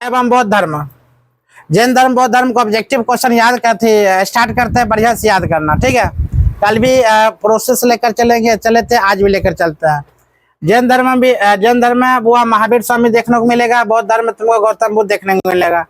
एवं बौद्ध धर्म। जैन धर्म बौद्ध धर्म को ऑब्जेक्टिव क्वेश्चन याद करते स्टार्ट करते हैं, बढ़िया से याद करना, ठीक है। कल भी प्रोसेस लेकर चलेंगे, चले थे, आज भी लेकर चलते हैं। जैन धर्म में वो महावीर स्वामी देखने को मिलेगा, बौद्ध धर्म में तुमको गौतम बुद्ध देखने को मिलेगा।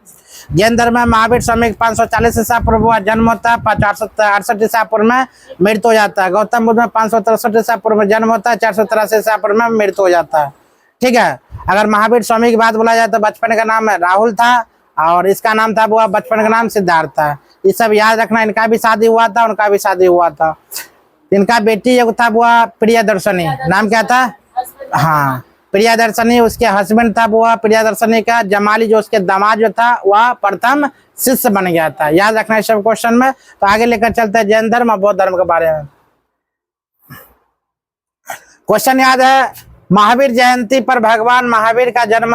जैन धर्म में महावीर स्वामी 540 ईसा पूर्व हुआ जन्म होता है, 468 ईसा पूर्व में मृत्यु हो जाता है। गौतम बुद्ध में 563 ईसा पूर्व में जन्म होता है, 483 ईसा पूर्व में मृत्यु हो जाता है, ठीक है। अगर महावीर स्वामी की बात बोला जाए तो बचपन का नाम है राहुल था और इसका नाम था वो बचपन का नाम सिद्धार्थ था। ये सब याद रखना। इनका भी शादी हुआ था, उनका भी शादी हुआ था। इनका बेटी एक था वो प्रियदर्शनी, नाम क्या था? हाँ, प्रियदर्शनी। उसके हस्बैंड था वो प्रियदर्शनी का जमाली, जो उसके दामाद जो था वह प्रथम शिष्य बन गया था। याद रखना है सब क्वेश्चन में। तो आगे लेकर चलते हैं जैन धर्म और बौद्ध धर्म के बारे में। क्वेश्चन याद है, महावीर जयंती पर भगवान महावीर का जन्म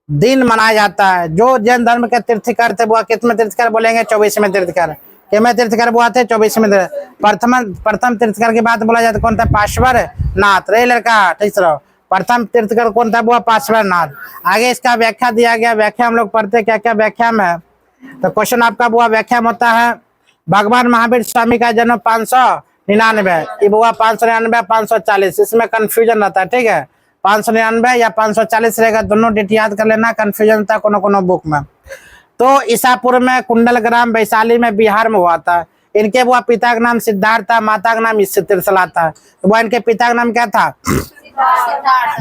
दिन मनाया जाता है। जो जैन धर्म के तीर्थकर थे वो कितने तीर्थकर बोलेंगे? 24वें तीर्थकर। कितने तीर्थकर वो थे? 24वें। प्रथम तीर्थकर की बात बोला जाए तो कौन था? पार्श्वर नाथ। रे लड़का ठीक से रहो। प्रथम तीर्थकर कौन था? वो पार्श्वर नाथ। आगे इसका व्याख्या दिया गया। व्याख्या हम लोग पढ़ते क्या क्या व्याख्या में। तो क्वेश्चन आपका वो व्याख्या में होता है, भगवान महावीर स्वामी का जन्म 599, वो 599 540, इसमें कंफ्यूजन रहता है, ठीक है। 599 या 540 रहेगा, दोनों डेट याद कर लेना, कंफ्यूजन था कोनो बुक में। तो ईसापुर में कुंडल ग्राम वैशाली में बिहार में हुआ था। इनके वो पिता का नाम सिद्धार्थ था, माता का नाम त्रिशला था। तो वो इनके पिता का नाम क्या था?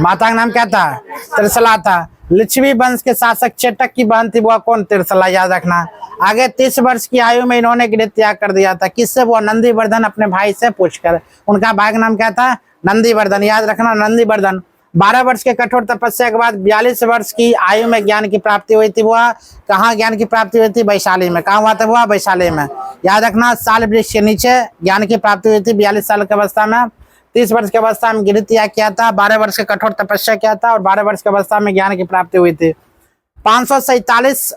माता का नाम क्या था? त्रिशला था। लिच्छवी वंश के शासक चेटक की बहन थी वो कौन? त्रिशला। याद रखना। आगे 30 वर्ष की आयु में इन्होंने गृह त्याग कर दिया था। किससे? वो नंदीवर्धन, अपने भाई से पूछकर। उनका भाई का नाम क्या था? नंदीवर्धन। याद रखना, नंदीवर्धन। 12 वर्ष के कठोर तपस्या के बाद 42 वर्ष की आयु में ज्ञान की प्राप्ति हुई थी। वह कहाँ ज्ञान की प्राप्ति हुई थी? वैशाली में। कहाँ हुआ था? वह वैशाली में। याद रखना, साल वृक्ष के नीचे ज्ञान की प्राप्ति हुई थी 42 साल की अवस्था में। 30 वर्ष की अवस्था में गृह त्याग किया था, 12 वर्ष के कठोर तपस्या किया था और 12 वर्ष की अवस्था में ज्ञान की प्राप्ति हुई थी। 527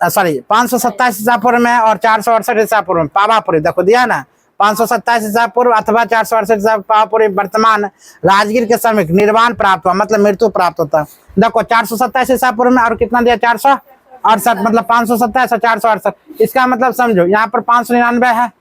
ईसा पूर्व में और 468 ईसा पूर्व में पावापुरी, देखो दिया ना, 527 ईसा पूर्व अथवा 468 ईसा पावापुरी वर्तमान राजगीर के समीप निर्वाण प्राप्त हुआ, मतलब मृत्यु प्राप्त होता। देखो 427 ईसा पूर्व में और कितना दिया? 468, मतलब 527 और 468। इसका मतलब समझो, यहाँ पर 599 है,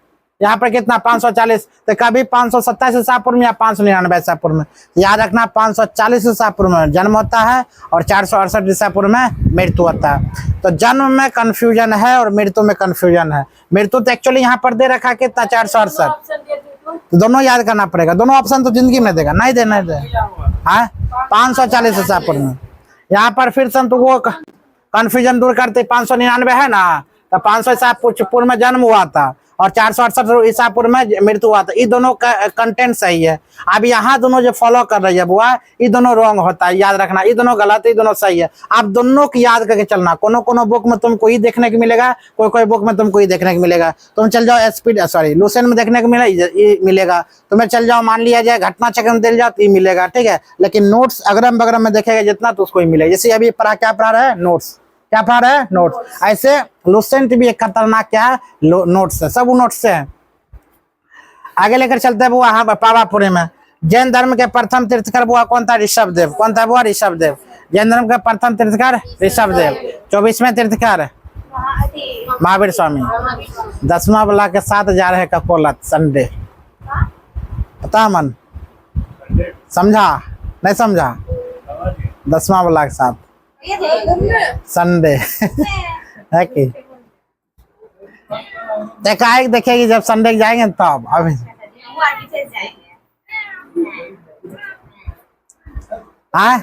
यहाँ पर कितना? 540। तो कभी 527 ईसा पूर्व में या 599 ईसा पूर्व में। याद रखना, 540 ईसा पूर्व में जन्म होता है और 468 ईसा पूर्व में मृत्यु होता है। तो जन्म में कंफ्यूजन है और मृत्यु में कंफ्यूजन है। मृत्यु तो एक्चुअली यहाँ पर दे रखा कितना? 468। तो दोनों याद करना पड़ेगा। दोनों ऑप्शन तो जिंदगी में देगा, नहीं देना दे। हाँ, 540 ईसा पूर्व में। यहाँ पर फिर से तो वो कंफ्यूजन दूर करते, 599 है ना, तो 500 ईसा पूर्व में जन्म हुआ था और 468 ईसा पूर्व में मृत्यु हुआ था। ये दोनों का कंटेंट सही है। अब यहाँ दोनों जो फॉलो कर रही है बुआ, ये दोनों रॉन्ग होता है। याद रखना, ये दोनों गलत है, ये दोनों सही है। आप दोनों की याद करके चलना। कोनो बुक में तुमको ही देखने को मिलेगा, कोई बुक में तुमको ही देखने को मिलेगा। तुम चल जाओ लुसेंट में देखने को मिलेगा। तुम्हें चल जाओ, मान लिया जाए घटना चक्र में दिल जाओ तो ये मिलेगा, ठीक है। लेकिन नोट्स अगरम बगरम में देखेगा जितना तो उसको ही मिलेगा। जैसे अभी क्या पढ़ा रहा है? नोट्स। क्या पढ़ा रहा है? नोट्स। ऐसे लुसेंट भी एक खतरनाक क्या है? नोट्स है, सब नोट्स से है। आगे लेकर चलते हैं वो पावापुरी में। जैन धर्म के प्रथम तीर्थकर वो कौन था? ऋषभदेव। कौन था वो? ऋषभदेव। जैन धर्म के प्रथम तीर्थकर ऋषभदेव। 24वें तीर्थकर महावीर स्वामी। 10वां वाला के साथ जा रहे कपोलत संडे। पता मन समझा? नहीं समझा? 10वां वाला के साथ संडे है कि एकाएक देखेगी जब संडे जाएंगे तब। अभी हाँ,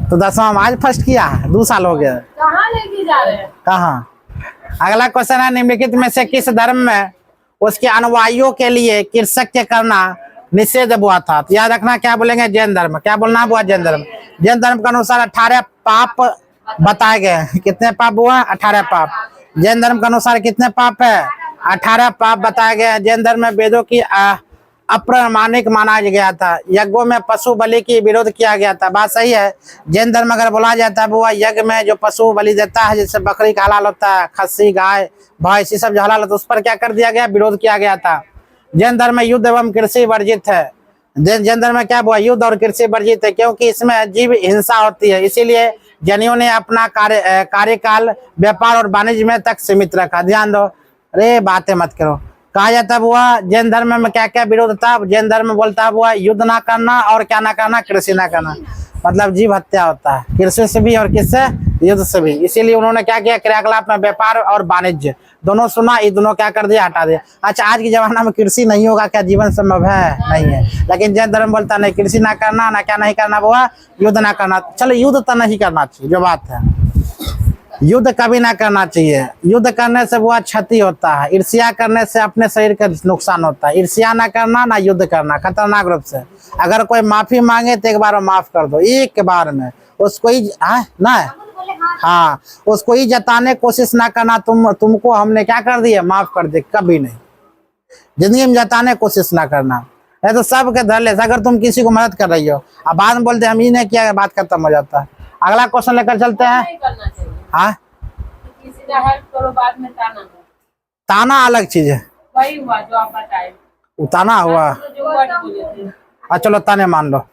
तो 10वां में आज फर्स्ट किया है, 2 साल हो गया। कहाँ लेके जा रहे हैं? कहाँ? अगला क्वेश्चन है, निम्नलिखित में से किस धर्म में उसके अनुयायियों के लिए कृतज्ञ करना निषेध हुआ था? तो याद रखना, क्या बोलेंगे? जैन धर्म। क्या बोलना हुआ? जैन धर्म। जैन धर्म के अनुसार 18 पाप बताए गए। कितने पाप हुआ? 18 पाप। जैन धर्म के अनुसार कितने पाप है? 18 पाप बताए गए। जैन धर्म में वेदों की अप्रामाणिक माना गया था। यज्ञों में पशु बलि की विरोध किया गया था। बात सही है। जैन धर्म अगर बोला जाता है वो यज्ञ में जो पशु बलि देता है, जैसे बकरी का हलाल होता है, खस्सी, गाय, भैंस, ये सब जो हलाल होता है, उस पर क्या कर दिया गया? विरोध किया गया था। जैन धर्म में युद्ध एवं कृषि वर्जित है। जैन धर्म में क्या हुआ? युद्ध और कृषि वर्जित है, क्योंकि इसमें जीव हिंसा होती है। इसीलिए जैनियों ने अपना कार्यकाल व्यापार और वाणिज्य में तक सीमित रखा। ध्यान दो, अरे बातें मत करो। कहा जाता हुआ जैन धर्म में क्या क्या विरोध था? जैन धर्म में बोलता हुआ युद्ध ना करना और क्या ना करना, कृषि ना करना, मतलब जीव हत्या होता है कृषि से भी और किससे? युद्ध से भी। इसीलिए उन्होंने क्या किया? क्रियाकलाप में व्यापार और वाणिज्य दोनों सुना, ये दोनों क्या कर दिया? हटा दिया। अच्छा, आज के जमाना में कृषि नहीं होगा क्या जीवन संभव है? नहीं है। लेकिन जैन धर्म बोलता नहीं, कृषि ना करना, ना क्या नहीं करना हुआ, युद्ध ना करना। चलो युद्ध तो नहीं करना चाहिए, जो बात है, युद्ध कभी ना करना चाहिए। युद्ध करने से वो क्षति होता है, ईर्ष्या करने से अपने शरीर का नुकसान होता है। ईर्ष्या ना करना, ना युद्ध करना, खतरनाक रूप से। अगर कोई माफी मांगे तो एक बार माफ कर दो, एक बार में। उसको ही ना, हाँ, उसको ही जताने कोशिश ना करना तुमको हमने क्या कर दिया, माफ कर दे, कभी नहीं। जिंदगी में जताने कोशिश ना करना, नहीं तो सबके धर ले। अगर तुम किसी को मदद कर रही हो अब बाद में बोलते हम ही ने किया, बात खत्म हो जाता है। अगला क्वेश्चन लेकर चलते हैं। हाँ, किसी का हेल्प करो, बाद में ताना दो। ताना अलग चीज है, वही हुआ जो आप बताए, ताना हुआ। जो वर्ड बोले थे। चलो ताने मान लो।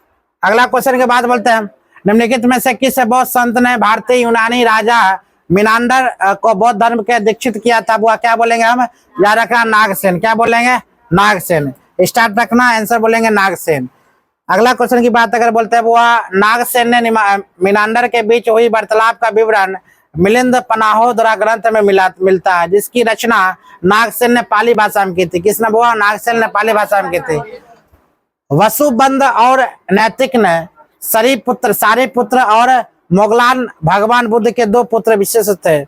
अगला क्वेश्चन के बाद बोलते हैं, निम्नलिखित में से किस बौद्ध संत ने भारतीय यूनानी राजा मिनांडर को बौद्ध धर्म के दीक्षित किया था? वो क्या बोलेंगे हम? याद रखना, नागसेन। क्या बोलेंगे? नागसेन। स्टार्ट रखना, आंसर बोलेंगे नागसेन। अगला क्वेश्चन की बात अगर बोलते हैं, वो नागसेन ने मिनांडर के बीच हुई वार्तालाप का विवरण मिलिंद पनाहो द्वारा ग्रंथ में मिलता है, जिसकी रचना नागसेन ने पाली भाषा में की थी। किसने? वो नागसेन ने पाली भाषा में की थी। वसुबंध और नैतिक ने सारिपुत्र और मोगलान भगवान बुद्ध के दो पुत्र विशेष थे।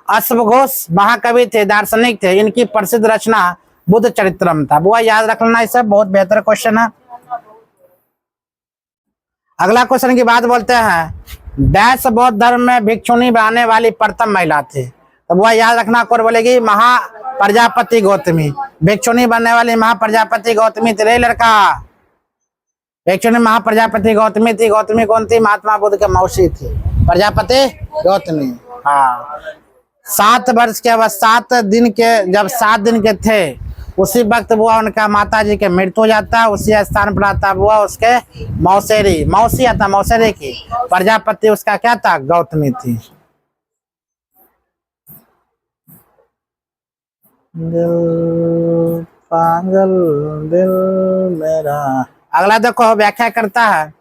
अश्वघोष महाकवि थे, दार्शनिक थे। इनकी प्रसिद्ध रचना बुद्ध चरित्रम था। वो याद रख लेना, इससे बहुत बेहतर क्वेश्चन है। अगला क्वेश्चन की बात बोलते हैं, डैश बौद्ध धर्म में भिक्षुणी बनाने वाली प्रथम महिला थी? तो वो याद रखना, कौन बोलेगी? महाप्रजापति गौतमी। भिक्षुणी बनने वाली महाप्रजापति गौतमी थी रे लड़का। भिक्षुणी महाप्रजापति गौतमी थी। गौतमी कौन थी? महात्मा बुद्ध के मौसी थी, प्रजापति गौतमी। हाँ, 7 वर्ष के बाद 7 दिन के, जब 7 दिन के थे उसी वक्त वो उनका माता जी के मृत्यु हो जाता है। उसी स्थान पर आता हुआ उसके मौसी आता, मौसेरी की प्रजापति उसका क्या था? गौतमी थी। दिल पागल दिल मेरा। अगला देखो, व्याख्या करता है,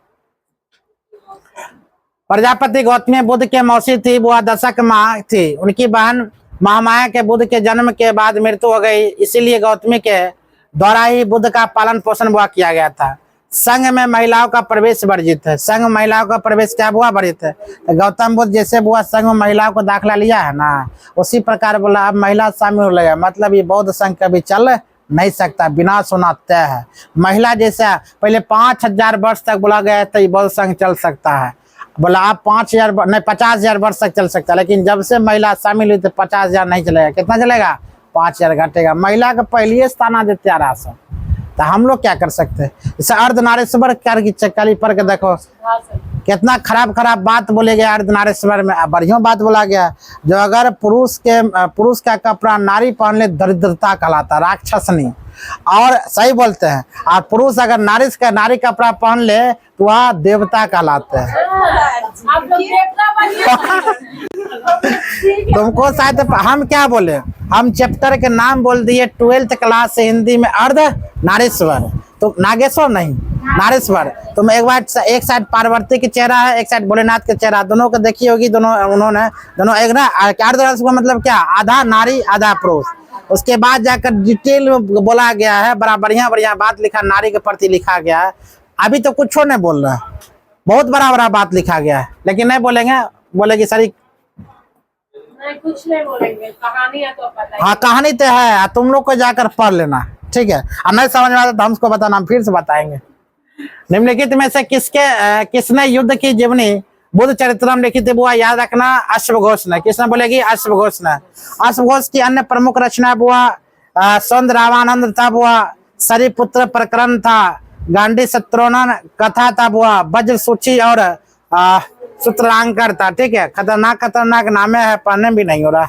प्रजापति गौतमी बुद्ध के मौसी थी। वो दशक माँ थी। उनकी बहन महामाया के बुद्ध के जन्म के बाद मृत्यु हो गई, इसीलिए गौतमी के द्वारा ही बुद्ध का पालन पोषण हुआ किया गया था। संघ में महिलाओं का प्रवेश वर्जित है। संघ में महिलाओं का प्रवेश क्या हुआ? वर्जित है। तो गौतम बुद्ध जैसे हुआ संघ में महिलाओं को दाखिला लिया है ना, उसी प्रकार बोला अब महिला शामिल हो गया, मतलब ये बौद्ध संघ कभी चल नहीं सकता, विनाश होना तय है। महिला जैसा पहले 5000 वर्ष तक बोला गया तो ये बौद्ध संघ चल सकता है। बोला आप 5000 नहीं 50,000 वर्ष तक चल सकता है, लेकिन जब से महिला शामिल हुई तो 50,000 नहीं चलेगा। कितना चलेगा? 5000 घटेगा। महिला का पहले स्थाना देते आ रहा सब, तो हम लोग क्या कर सकते हैं? इसे अर्धनारीश्वर पर के देखो कितना खराब बात बोले गया अर्धनारीश्वर में। बढ़िया बात बोला गया, जो अगर पुरुष का कपड़ा नारी पहन ले दरिद्रता कहलाता, राक्षस नहीं। और सही बोलते हैं, और पुरुष अगर नारी कपड़ा पहन ले तो वह देवता कहलाते हैं। तुमको शायद हम क्या बोले, हम चैप्टर के नाम बोल दिए 12th क्लास हिंदी में, अर्ध नारीश्वर। तो नागेश्वर नहीं, नारीश्वर। तुम एक साइड पार्वती की चेहरा है, एक साइड भोलेनाथ के चेहरा, दोनों को देखी होगी। दोनों एक ना अर्धनारीश्वर मतलब क्या? आधा नारी आधा पुरुष। उसके बाद जाकर डिटेल में बोला गया है, बड़ा बढ़िया बात लिखा, नारी के प्रति लिखा गया है। अभी तो कुछ नहीं बोल रहा, बहुत बड़ा बात लिखा गया है, लेकिन नहीं बोलेंगे, बोलेगी सारी कुछ नहीं बोलेंगे, कहानी है तो पता है। हाँ, कहानी तो है, तुम लोग को जाकर पढ़ लेना, ठीक है। और नहीं समझ में आता तो हमको बताना, हम फिर से बताएंगे। निम्नलिखित में से किसने युद्ध की जीवनी बुद्ध चरित्रम लिखी थी? वो याद रखना, अश्वघोष ने। किसने बोलेगी? अश्वघोष ने। अश्वघोष की अन्य प्रमुख रचना हुआ सौंदरावानंद था, वो सरिपुत्र प्रकरण था, गांधी शत्रुघ्न कथा था, वो वज्र सूची और सूत्रांकर था। ठीक है, खतरनाक नामे है, पढ़ने भी नहीं हो रहा।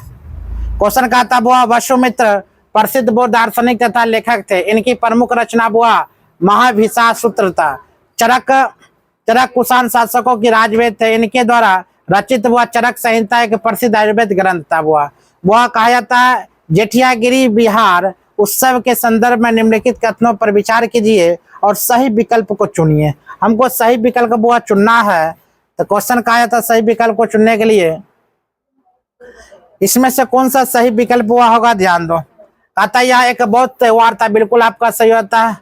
क्वेश्चन का था, वो वसुमित्र प्रसिद्ध बौद्ध दार्शनिक तथा लेखक थे। इनकी प्रमुख रचना हुआ महाभिषा सूत्र था। चरक कुषाण शासकों की राजवेद थे। इनके द्वारा रचित हुआ चरक संहिता एक प्रसिद्ध आयुर्वेद ग्रंथ था। वह कहा जाता है जेठियागिरी बिहार उत्सव के संदर्भ में निम्नलिखित कथनों पर विचार कीजिए और सही विकल्प को चुनिए। हमको सही विकल्प वो चुनना है, तो क्वेश्चन कहा जाता है सही विकल्प को चुनने के लिए इसमें से कौन सा सही विकल्प हुआ होगा, ध्यान दो। कहता यह एक बौद्ध त्योहार था, बिल्कुल आपका सही होता है।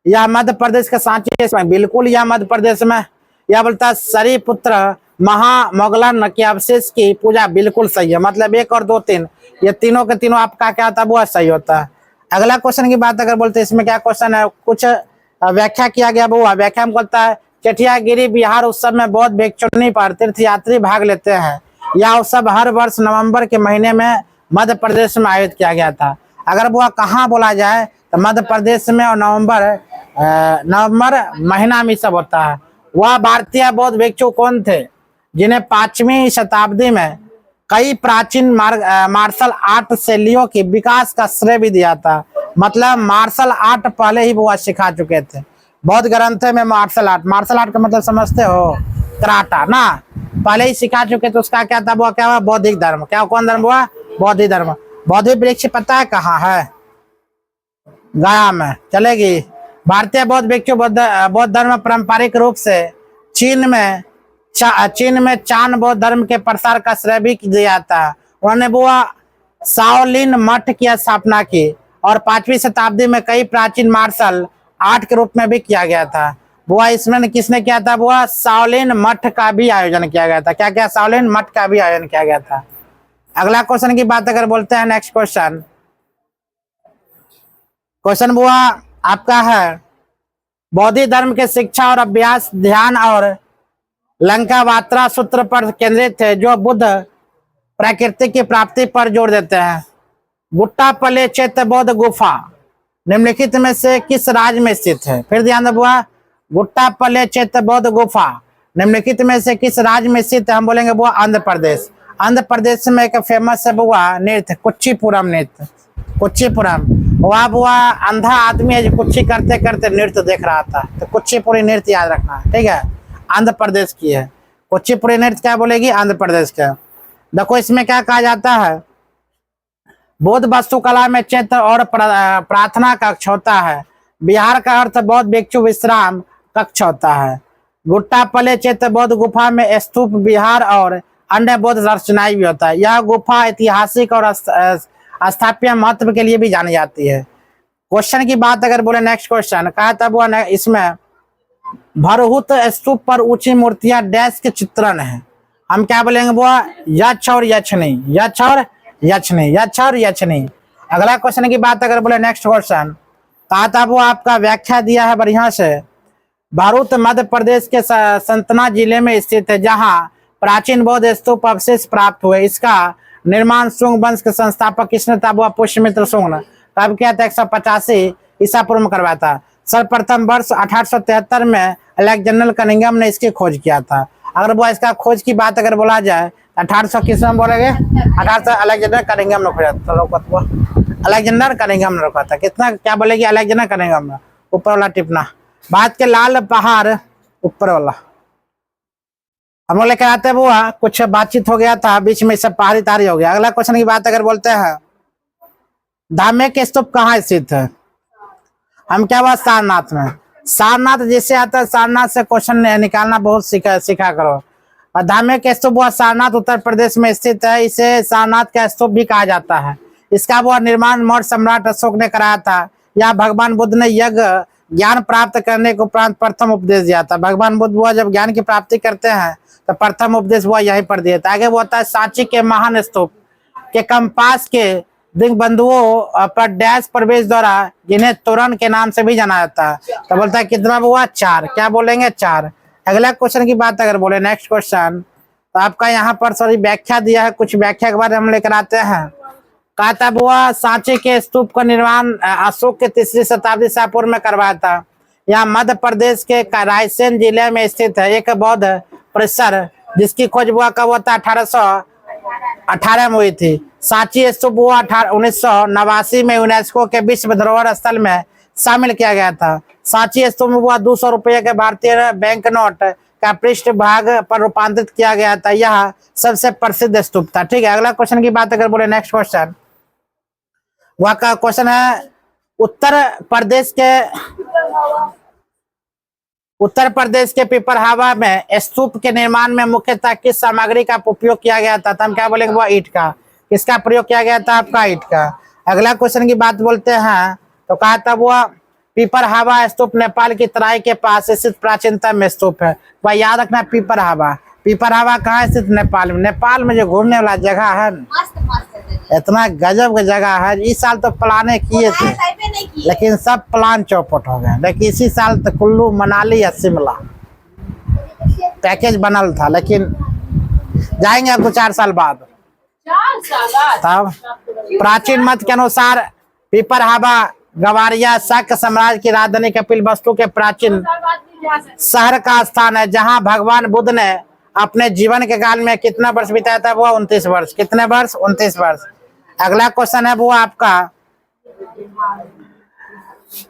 यह मध्य प्रदेश के सांची में, बिल्कुल यह मध्य प्रदेश में। यह बोलता है सरीपुत्र महामोगलन के अवशेष की पूजा, बिल्कुल सही है। मतलब 1 और 2 3 ये तीनों के तीनों आपका क्या होता है, वो सही होता है। अगला क्वेश्चन की बात अगर बोलते हैं, इसमें क्या क्वेश्चन है, कुछ व्याख्या किया गया। वो व्याख्या में बोलता है चेठियागिरी बिहार उत्सव में बौद्ध भिक्षुणी पर तीर्थयात्री भाग लेते हैं। यह उत्सव हर वर्ष नवंबर के महीने में मध्य प्रदेश में आयोजित किया गया था। अगर वो कहाँ बोला जाए तो मध्य प्रदेश में, और नवंबर महीना में सब होता है। वह भारतीय बौद्ध भिक्षु कौन थे जिन्हें 5वीं शताब्दी में कई प्राचीन मार्शल आर्ट शैलियों के विकास का श्रेय भी दिया था। मतलब मार्शल आर्ट पहले ही वो सिखा चुके थे। बौद्ध ग्रंथ में मार्शल आर्ट का मतलब समझते हो, कराटा ना, पहले ही सिखा चुके। तो उसका क्या था, वो क्या हुआ, बौद्धिक धर्म। क्या कौन धर्म हुआ, बौद्धिक धर्म। बौद्धिक वृक्ष पता है कहाँ है, गया में, चलेगी। भारतीय बौद्ध भिक्षु बौद्ध धर्म पारंपरिक रूप से चीन में चान बौद्ध धर्म के प्रसार का श्रेय भी दिया था। उन्होंने वो शाओलिन मठ की स्थापना की और 5वीं शताब्दी में कई प्राचीन मार्शल आर्ट के रूप में भी किया गया था। वो इसमें किसने किया था, वो शाओलिन मठ का भी आयोजन किया गया था। क्या क्या, शाओलिन मठ का भी आयोजन किया गया था। अगला क्वेश्चन की बात अगर बोलते हैं, नेक्स्ट क्वेश्चन वो आपका है बौद्ध धर्म के शिक्षा और अभ्यास ध्यान और लंकावात्रा सूत्र पर केंद्रित थे, जो बुद्ध प्रकृति की प्राप्ति पर जोर देते हैं। गुट्टापल्ले चैत्य बौद्ध गुफा निम्नलिखित में से किस राज्य में स्थित है। फिर ध्यान दो, गुट्टापल्ले चैत्य बौद्ध गुफा निम्नलिखित में से किस राज्य में स्थित है। हम बोलेंगे वो आंध्र प्रदेश। आंध्र प्रदेश में एक फेमस है बुआ नृत्य, कुचिपुरम नृत्य। कुचिपुरम वहाँ बुआ अंधा आदमी है जो कुच्ची करते करते नृत्य देख रहा था, तो कुचिपुरी नृत्य याद रखना, ठीक है। आंध्र प्रदेश की है कुचिपुरी नृत्य। क्या बोलेगी, आंध्र प्रदेश का। देखो इसमें क्या कहा जाता है, बौद्ध वास्तुकला में चैत्य और प्रार्थना कक्ष होता है। बिहार का अर्थ बौद्ध भिक्षु विश्राम कक्ष होता है। गुट्टापल्ले चैत्य बौद्ध गुफा में स्तूप विहार और अन्य बौद्ध रचनाएं भी होता है। यह गुफा ऐतिहासिक और स्थापत्य महत्व के लिए भी जानी जाती है। क्वेश्चन की बात अगर बोले, नेक्स्ट क्वेश्चन कहा था वो इसमें भरहुत स्तूप पर ऊंची मूर्तियां डैश के चित्रण है। हम क्या बोलेंगे, वो यक्ष और यक्षिणी, यक्ष और यक्षिणी, यक्ष और यक्षिणी। अगला क्वेश्चन की बात अगर बोले, नेक्स्ट क्वेश्चन कहा था वो आपका व्याख्या दिया है बढ़िया से। भरूच मध्य प्रदेश के सतना जिले में स्थित है, जहां प्राचीन बौद्ध स्तूप अवशेष प्राप्त हुए। इसका निर्माण शुंग वंश के संस्थापक किसने था, वो पुष्यमित्र शुंग ने कब किया था, 185 ईसा पूर्व में करवाया था। सर्वप्रथम वर्ष 1873 में अलेक्जेंडर कनिंघम ने इसकी खोज किया था। अगर वो इसका खोज की बात अगर बोला जाए 1800 किस में बोलेंगे, 1800 अलेक्जेंडर कनिंघम ने खोजा था। अलेक्जेंडर कनिंघम ने रोका था। कितना क्या बोलेगी, अलेक्जेंडर कनिंघम ने। ऊपर वाला टिपना, बात के लाल पहाड़ ऊपर वाला हम लोग लेकर आते हैं। वो कुछ बातचीत हो गया था बीच में, सब पहाड़ी तारी हो गया। अगला क्वेश्चन की बात अगर बोलते हैं, धामे के स्तूप कहाँ स्थित है। हम क्या बात, सारनाथ में। सारनाथ जिससे आता है, सारनाथ से क्वेश्चन निकालना बहुत सीखा करो। और धामे के स्तूप वो सारनाथ उत्तर प्रदेश में स्थित है। इसे सारनाथ का स्तूप भी कहा जाता है। इसका वो निर्माण मौर्य सम्राट अशोक ने कराया था। यहाँ भगवान बुद्ध ने यज्ञ ज्ञान प्राप्त करने के उपरांत प्रथम उपदेश दिया था। भगवान बुद्ध वो जब ज्ञान की प्राप्ति करते हैं तो प्रथम उपदेश वो यहीं पर दिया था। आगे वो होता है सांची के महान स्तूप के कंपास के दिग्बंधुओं पर डैश प्रवेश द्वारा, जिन्हें तोरण के नाम से भी जाना जाता है। तो बोलता है कितना हुआ, 4। क्या बोलेंगे, 4। अगला क्वेश्चन की बात अगर बोले, नेक्स्ट क्वेश्चन तो आपका यहाँ पर सॉरी व्याख्या दिया है। कुछ व्याख्या के बारे में हम लेकर आते हैं। कहा था वो सांची के स्तूप का निर्माण अशोक के 3री शताब्दी ईसा पूर्व में करवाया था। यहाँ मध्य प्रदेश के रायसेन जिले में स्थित है एक बौद्ध परिसर, जिसकी खोज हुआ कब होता है, 1818 में हुई थी। सांची स्तूप हुआ 1989 में यूनेस्को के विश्व धरोहर स्थल में शामिल किया गया था। सांची स्तूप में हुआ 200 रुपये के भारतीय बैंक नोट का पृष्ठ भाग पर रूपांतरित किया गया था। यह सबसे प्रसिद्ध स्तूप था। ठीक है, अगला क्वेश्चन की बात अगर बोले, नेक्स्ट क्वेश्चन वह का क्वेश्चन है, उत्तर प्रदेश के पिपरहावा में स्तूप के निर्माण में मुख्यतः किस सामग्री का उपयोग किया गया था? तो हम क्या बोलेंगे, वो ईंट का। किसका प्रयोग किया गया था? आपका ईंट का। अगला क्वेश्चन की बात बोलते हैं तो कहा था वो पिपरहावा स्तूप नेपाल की तराई के पास स्थित प्राचीनतम स्तूप है। वह याद रखना, पिपरहावा। पिपरहावा कहाँ स्थित? नेपाल में। नेपाल में जो घूमने वाला जगह है, इतना गजब का जगह है। इस साल तो प्लाने किए थे लेकिन सब प्लान चौपट हो गए। लेकिन इसी साल तो कुल्लू मनाली या शिमला पैकेज बनल था, लेकिन जाएंगे अब 4 साल बाद। 4 साल तब प्राचीन मत के अनुसार पिपरहावा गवारिया शाक्य साम्राज्य की राजधानी कपिलवस्तु के प्राचीन शहर का स्थान है, जहां भगवान बुद्ध ने अपने जीवन के काल में कितना वर्ष बिताया था? वो 29 वर्ष। कितने वर्ष? 29 वर्ष। अगला क्वेश्चन है वो आपका,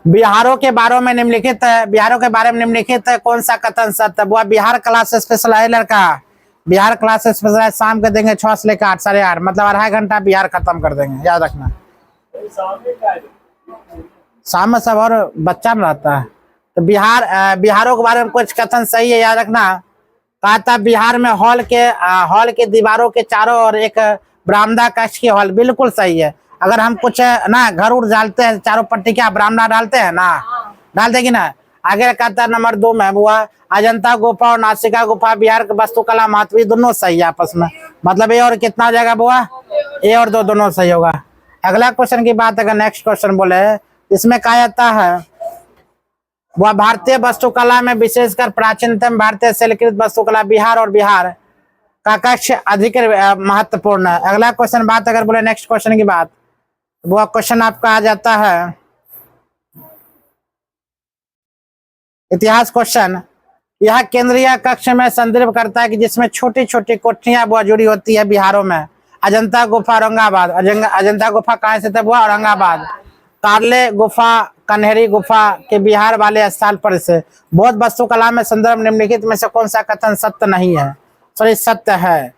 बिहारों के बारे में निम्नलिखित कौन सा कथन सत्य है? वो बिहार क्लास स्पेशल है लड़का। बिहार क्लास स्पेशल है, शाम के देंगे 6 से लेकर 8, 8:30, मतलब 2.5 घंटा बिहार खत्म कर देंगे, याद रखना। शाम में सब और बच्चा में रहता है। तो बिहारों के बारे में कुछ कथन सही है, याद रखना। कहा था बिहार में हॉल के दीवारों के चारों ओर एक बरामदा कक्ष की हॉल, बिल्कुल सही है। अगर हम कुछ ना घर उड़ डालते हैं, चारों पट्टी क्या बरामदा डालते हैं ना, डालते कि ना। आगे कहता है नंबर 2 में हुआ अजंता गुफा और नासिका गुफा बिहार के वास्तुकला महत्व, दोनों सही है आपस में। मतलब ए और कितना हो जाएगा बुआ? ए और 2 दोनों सही होगा। अगला क्वेश्चन की बात अगर नेक्स्ट क्वेश्चन बोले, इसमें कहा जाता है वह भारतीय वास्तुकला में विशेषकर प्राचीनतम भारतीय शैलकृत वास्तुकला बिहार और बिहार का कक्ष अधिक महत्वपूर्ण है। अगला क्वेश्चन बात अगर बोले नेक्स्ट क्वेश्चन की बात, वो क्वेश्चन आपका आ जाता है इतिहास क्वेश्चन। यह केंद्रीय कक्ष में संदर्भ करता है कि जिसमें छोटी छोटी कोठरियां वो जुड़ी होती है बिहारों में। अजंता गुफा औरंगाबाद। अजंता गुफा कहाँ से तब हुआ? औरंगाबाद। कार्ले गुफा कन्हेरी गुफा के बिहार वाले स्थल पर से। बौद्ध वास्तुकला में संदर्भ निम्नलिखित में से कौन सा कथन सत्य नहीं है? सॉरी, सत्य है।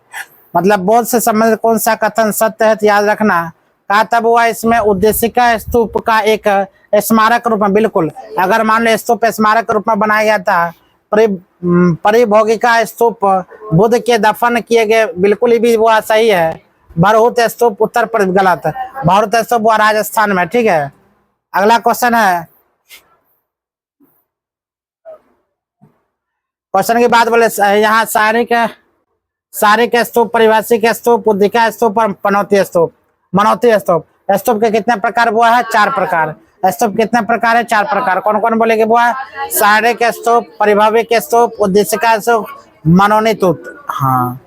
मतलब बौद्ध से संबंधित कौन सा कथन सत्य है तो याद रखना। कहा तब हुआ इसमें उद्देशिका स्तूप का एक स्मारक रूप में, बिल्कुल। अगर मान लो स्तूप स्मारक रूप में बनाया गया था। परिभोगिका स्तूप बुद्ध के दफन किए गए, बिल्कुल ही भी वो सही है। भरहुत स्तूप उत्तर प्रदेश, गलत है। भरहुत स्तूप वो राजस्थान में। ठीक है, अगला क्वेश्चन है, क्वेश्चन की बात बोले यहाँ शारीरिक स्तूप, परिभाषिक स्तूप, उद्दिका स्तूप और मनौती स्तूप। मनौती स्तूप, स्तूप के कितने प्रकार वो है? 4 प्रकार। स्तूप कितने प्रकार है? 4 प्रकार। कौन कौन बोलेगे वो है? शारीरिक स्तूप, परिभाविक स्तूप, उद्देशिका स्तूप, मनोनीत। हाँ,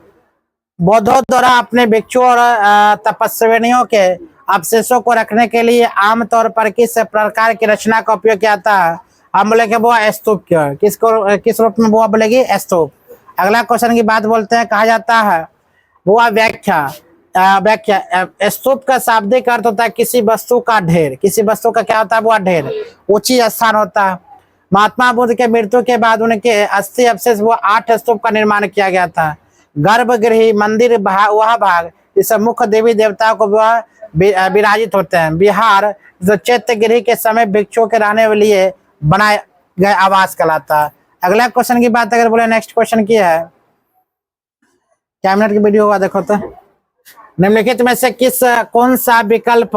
बौद्धों द्वारा अपने भिक्षुओं और तपस्विनियों के अवशेषों को रखने के लिए आमतौर पर किस प्रकार की रचना का उपयोग किया था? हम बोलेंगे वो स्तूप। किस रूप में वो बोलेगी? स्तूप। अगला क्वेश्चन की बात बोलते हैं, कहा जाता है वो व्याख्या। स्तूप का शाब्दिक अर्थ होता है किसी वस्तु का ढेर। किसी वस्तु का क्या होता है? वो ढेर, ऊंची स्थान होता है। महात्मा बुद्ध के मृत्यु के बाद उनके अस्थि अवशेष वो 8 स्तूप का निर्माण किया गया था। गर्भगृह, मंदिर, वह भाग इस मुख्य देवी देवताओं को वह विराजित होते हैं। बिहार जो चैत्यगृह के समय भिक्षुओं के रहने के लिए बनाए गए आवास कहलाता है। अगला क्वेश्चन की बात अगर बोले नेक्स्ट क्वेश्चन की है, क्या मिनट की वीडियो होगा देखो तो। निम्नलिखित में से कौन सा विकल्प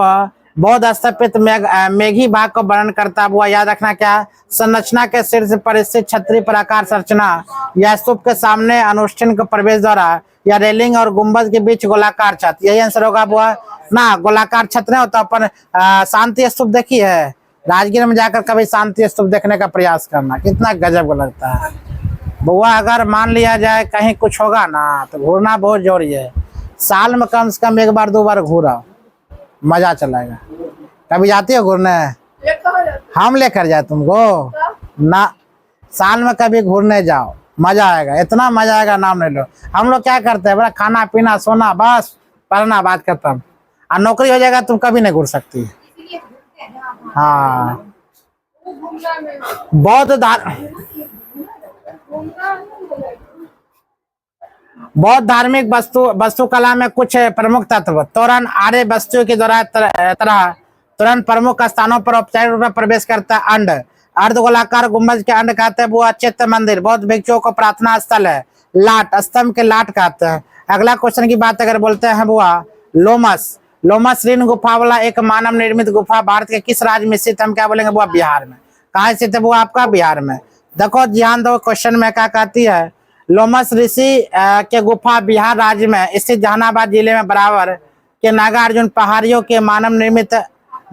बौद्ध स्थापित मेघी भाग को वर्णन करता है? वो याद रखना क्या? संरचना के शीर्ष पर स्थित छतरी पर आकार संरचना या स्तूप के सामने अनुष्ठान के प्रवेश द्वारा या रेलिंग और गुंबद के बीच गोलाकार छत। यही आंसर होगा वो ना। गोलाकार छत नहीं होता। अपन शांति स्तूप देखी है? राजगीर में जाकर कभी शांति स्तूप देखने का प्रयास करना, कितना गजब लगता है बुआ। अगर मान लिया जाए कहीं कुछ होगा ना तो घूरना बहुत जरूरी है। साल में कम से कम 1 बार 2 बार घूरा, मजा चलाएगा। कभी जाती हो घूरने? हम लेकर जाए तुमको ना। साल में कभी घूरने जाओ, मजा आएगा, इतना मजा आएगा नाम ले लो। हम लोग क्या करते हैं, बड़ा खाना पीना सोना बस, पढ़ना, बात खत्म। और नौकरी हो जाएगा तुम कभी नहीं घूर सकती। हाँ, बौद्ध बौद्ध धार्मिक वस्तुकला में कुछ प्रमुख तत्व। तोरण आर्य वस्तुओं की तरह तुरंत प्रमुख स्थानों पर औपचारिक रूप में प्रवेश करता है। अंड अर्धगोलाकार गुंबज के अंड कहते हैं। वो चित्त मंदिर बौद्ध भिक्षुओं को प्रार्थना स्थल है। लाट स्तंभ के लाट कहते हैं। अगला क्वेश्चन की बात अगर बोलते हैं बुआ, लोमस लोमस ऋण गुफा वाला एक मानव निर्मित गुफा भारत के किस राज्य में स्थित? हम क्या बोलेंगे बुआ? बिहार में। कहाँ स्थित है बुआ? आपका बिहार में। देखो ध्यान दो, क्वेश्चन में क्या कहती है, लोमस ऋषि के गुफा बिहार राज्य में स्थित जहानाबाद जिले में बराबर के नागार्जुन पहाड़ियों के मानव निर्मित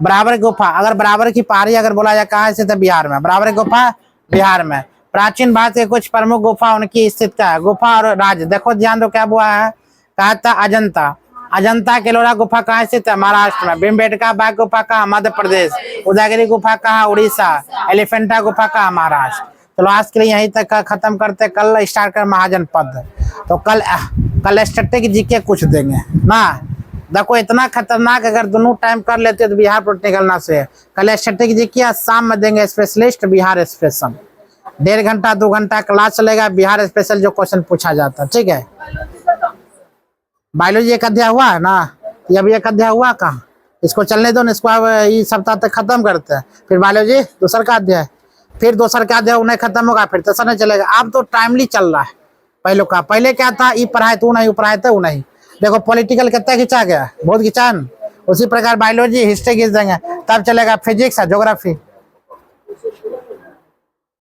बराबर गुफा। अगर बराबर की पहाड़ी अगर बोला जाए कहाँ स्थित है? बिहार में। बराबर गुफा बिहार में। प्राचीन भारत के कुछ प्रमुख गुफा उनकी स्थित है। गुफा और राज्य देखो ध्यान दो, क्या हुआ है? कहा था अजंता। अजंता केलोरा गुफा कहाँ स्थित है? महाराष्ट्र में। भीमबेटका बाघ गुफा कहाँ? मध्य प्रदेश। उदयगिरी गुफा कहाँ? उड़ीसा। एलिफेंटा गुफा कहाँ? महाराष्ट्र। चलो आज के लिए यहीं तक खत्म करते, कल स्टार्ट कर महाजनपद। तो कल स्टैटिक जीके कुछ देंगे ना। देखो इतना खतरनाक, अगर दोनों टाइम कर लेते तो बिहार पर निकलना से। कल स्टैटिक जीके शाम में देंगे स्पेशलिस्ट बिहार स्पेशल। 1.5 घंटा 2 घंटा क्लास चलेगा बिहार स्पेशल, जो क्वेश्चन पूछा जाता है। ठीक है। बायोलॉजी एक अध्याय हुआ है ना, ये अभी एक अध्याय हुआ कहाँ? इसको चलने दो ना, इसको अब इस सप्ताह तक खत्म करते हैं। फिर बायोलॉजी दूसरा का अध्याय, फिर दूसरा का अध्याय उन्हें खत्म होगा, फिर तीसरा नहीं चलेगा। अब तो टाइमली चल रहा है। पहले क्या था, ई पढ़ाए तू नहीं, पढ़ाए तो नहीं। देखो पॉलिटिकल कितना खिंचा गया, बहुत खिंचान। उसी प्रकार बायोलॉजी हिस्ट्री खींच देंगे, तब चलेगा फिजिक्स है, ज्योग्राफी।